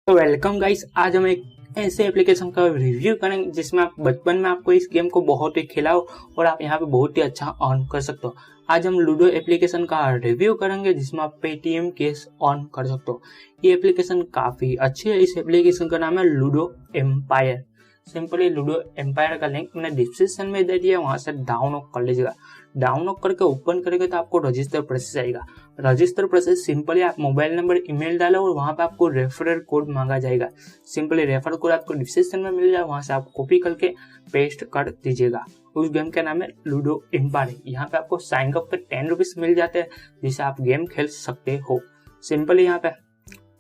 तो welcome guys, आज हम एक ऐसे एप्लीकेशन का रिव्यू करेंगे जिसमें आप बचपन में आपको इस गेम को बहुत ही खिलाओ और आप यहाँ पे बहुत ही अच्छा अर्न कर सकते हो। आज हम लूडो एप्लीकेशन का रिव्यू करेंगे जिसमें आप पेटीएम कैश अर्न कर सकते हो। ये एप्लीकेशन काफी अच्छी है। इस एप्लीकेशन का नाम है Ludo Empire. Simply Ludo Empire का लिंक मैंने डिस्क्रिप्शन में दे दिया, वहां से डाउनलोड कर लीजिएगा। डाउनलोड करके ओपन करेंगे तो आपको रजिस्टर प्रोसेस आएगा। रजिस्टर प्रोसेस सिंपली आप मोबाइल नंबर ईमेल डालो और वहां पे आपको रेफरल कोड मांगा जाएगा। सिंपली रेफरल कोड आपको डिस्क्रिप्शन में मिल जाए, वहां से आप कॉपी करके पेस्ट कर दीजिएगा। उस गेम का नाम है लूडो एम्पायर। यहाँ पे आपको साइन अप पे 10 रुपीज मिल जाते हैं जिससे आप गेम खेल सकते हो। सिंपली यहाँ पे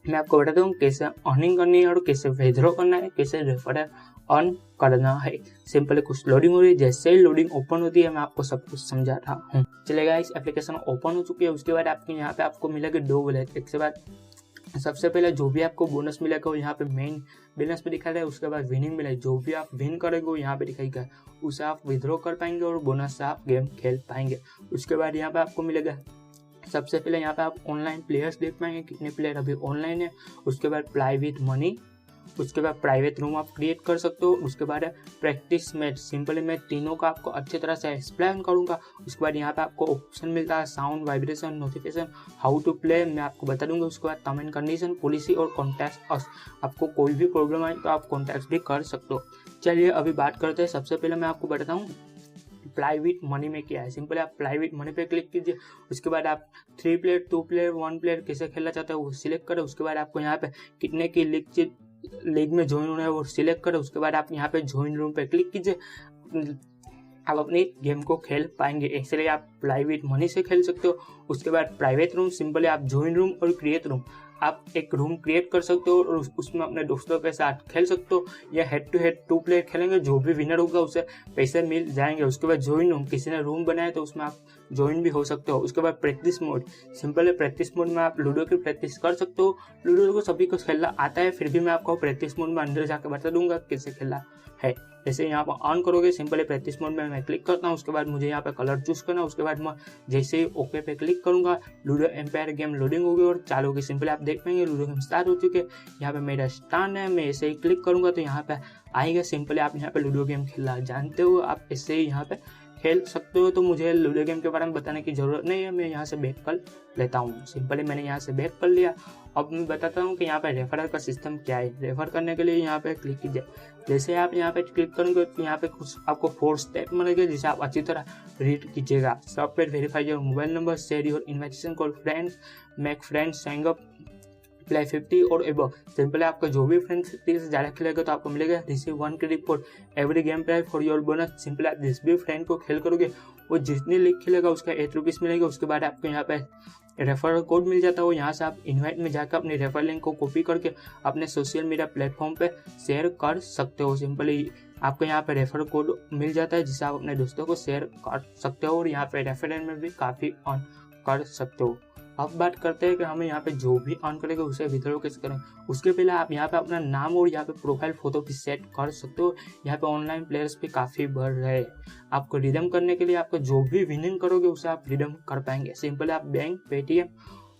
मैं आपको बताता हूँ कैसे अर्निंग करनी है और कैसे विथड्रॉ करना है, कैसे रेफरल अर्न करना है। सिंपली कुछ लोडिंग हो रही है, जैसे ही लोडिंग ओपन होती है मैं आपको सब कुछ समझा रहा हूँ। चलेगा, इस एप्लीकेशन ओपन हो चुकी है। उसके बाद आपको यहाँ पे आपको मिलेगा 2 वॉलेट। एक से बाद सबसे पहले जो भी आपको बोनस मिलेगा वो यहाँ पे मेन बैलेंस पे दिखा रहा है। उसके बाद विनिंग मिलेगा, जो भी आप विन करेंगे वो यहाँ पे दिखाएगा, उसे आप विथड्रॉ कर पाएंगे और बोनस से आप गेम खेल पाएंगे। उसके बाद यहाँ पे आपको मिलेगा सबसे पहले यहाँ पे आप ऑनलाइन प्लेयर्स देख पाएंगे, कितने प्लेयर अभी ऑनलाइन है। उसके बाद प्ले विद मनी, उसके बाद प्राइवेट रूम आप क्रिएट कर सकते हो। उसके बाद प्रैक्टिस मैच। सिंपली मैं तीनों का आपको अच्छी तरह से एक्सप्लेन करूंगा। उसके बाद यहाँ पे आपको ऑप्शन मिलता है sound, vibration, notification, how to play मैं आपको बता दूंगा। उसके बाद टर्म एंड कंडीशन, पॉलिसी और कॉन्टैक्ट अस। आपको कोई भी प्रॉब्लम आए तो आप कॉन्टैक्ट भी कर सकते हो। चलिए अभी बात करते हैं। सबसे पहले मैं आपको बताता हूँ प्ले विद मनी में क्या है। सिंपली आप प्ले विद मनी पे क्लिक कीजिए। उसके बाद आप 3 प्लेयर, 2 प्लेयर, 1 प्लेयर कैसे खेलना चाहते हो वो सिलेक्ट करें। उसके बाद आपको यहाँ पे कितने की लीग में ज्वाइन होना है वो सिलेक्ट करें। उसके बाद आप यहाँ पे ज्वाइन रूम पे क्लिक कीजिए, आप अपनी गेम को खेल पाएंगे। इसलिए आप प्ले विद मनी से खेल सकते हो। उसके बाद प्राइवेट रूम, सिंपली आप ज्वाइन रूम और क्रिएट रूम, आप एक रूम क्रिएट कर सकते हो और उसमें अपने दोस्तों के साथ खेल सकते हो। या हेड टू हेड 2 प्लेयर खेलेंगे, जो भी विनर होगा उसे पैसे मिल जाएंगे। उसके बाद ज्वाइन रूम, किसी ने रूम बनाया तो उसमें आप ज्वाइन भी हो सकते हो। उसके बाद practice mode, simple practice mode में आप लूडो की प्रैक्टिस कर सकते हो। लूडो को सभी को खेलना आता है, फिर भी मैं आपको प्रैक्टिस मोड में अंदर जाकर बता दूंगा कैसे खेलना है। जैसे यहाँ पर ऑन करोगे, सिंपली प्रैक्टिस मोड में मैं क्लिक करता हूँ। उसके बाद मुझे यहाँ पे कलर चूज करना है। उसके बाद मैं जैसे ही ओके पे क्लिक करूंगा, लूडो एम्पायर गेम लोडिंग होगी और चालू होगी। सिंपली आप देख पाएंगे लूडो गेम स्टार्ट हो चुके हैं। यहाँ पे मेरा स्टार्ट है, मैं ऐसे ही क्लिक करूंगा तो यहाँ पे आएगा। सिंपली आप यहाँ पे लूडो गेम खेलना जानते हो, आप ऐसे ही यहाँ पे खेल सकते हो। तो मुझे लूडो गेम के बारे में बताने की जरूरत नहीं है, मैं यहाँ से बैक कर लेता हूँ। सिंपली मैंने यहाँ से बैक कर लिया। अब मैं बताता हूँ कि यहाँ पे रेफरल का सिस्टम क्या है। रेफर करने के लिए यहाँ पे क्लिक कीजिए। जैसे आप यहाँ पे क्लिक करेंगे तो यहाँ पे कुछ आपको 4 स्टेप मिलेंगे जिसे आप अच्छी तरह रीड कीजिएगा। Software verify your mobile number, share your invitation call friends, make friends, sign up, play 50 और एबव। सिंपली आपका जो भी फ्रेंड 50 से ज़्यादा खेलेगा तो आपको मिलेगा receive 1 credit for every game play for your bonus. Simply आप जिस भी फ्रेंड को खेल करोगे वो जितनी लीग खेलेगा उसका 8 रुपीज़ मिलेगा। उसके बाद आपको यहाँ पे रेफरल कोड मिल जाता है। वो यहाँ से आप इनवाइट में जाकर अपने रेफरल लिंक को कॉपी करके अपने सोशल मीडिया प्लेटफॉर्म पे शेयर कर सकते हो। सिंपली आपको यहाँ पे रेफरल कोड मिल जाता है जिससे आप अपने दोस्तों को शेयर कर सकते हो और यहाँ पे रेफरल में भी काफ़ी अर्न कर सकते हो। अब बात करते हैं कि हमें यहाँ पे जो भी अर्न करेगा उसे विथड्रॉ कैसे करें। उसके पहले आप यहाँ पे अपना नाम और यहाँ पे प्रोफाइल फोटो भी सेट कर सकते हो। यहाँ पे ऑनलाइन प्लेयर्स भी काफ़ी बढ़ रहे हैं। आपको रिडीम करने के लिए आपको जो भी विनिंग करोगे उसे आप रिडीम कर पाएंगे। सिंपली आप बैंक, पेटीएम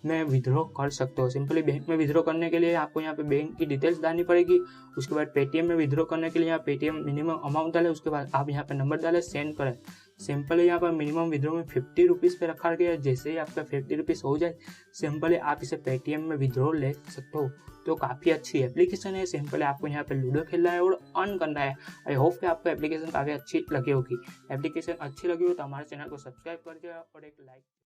में विथड्रॉ कर सकते हो। सिंपली बैंक में विथड्रॉ करने के लिए आपको यहाँ पे बैंक की डिटेल्स डालनी पड़ेगी। उसके बाद पेटीएम में विथड्रॉ करने के लिए यहाँ पेटीएम मिनिमम अमाउंट डालें। उसके बाद आप यहाँ पे नंबर डालें, सेंड करें। सिंपली यहाँ पर मिनिमम विथड्रॉ में 50 रुपीज़ पे रखा गया है। जैसे ही आपका 50 रुपीज़ हो जाए, सिंपली आप इसे पेटीएम में विथड्रॉ ले सकते हो। तो काफ़ी अच्छी एप्लीकेशन है। सिंपली आपको यहाँ पे लूडो खेलना है और अर्न करना है। आई होप कि आपको एप्लीकेशन काफ़ी अच्छी लगी होगी। एप्लीकेशन अच्छी लगी हो तो हमारे चैनल को सब्सक्राइब कर दिया और एक लाइक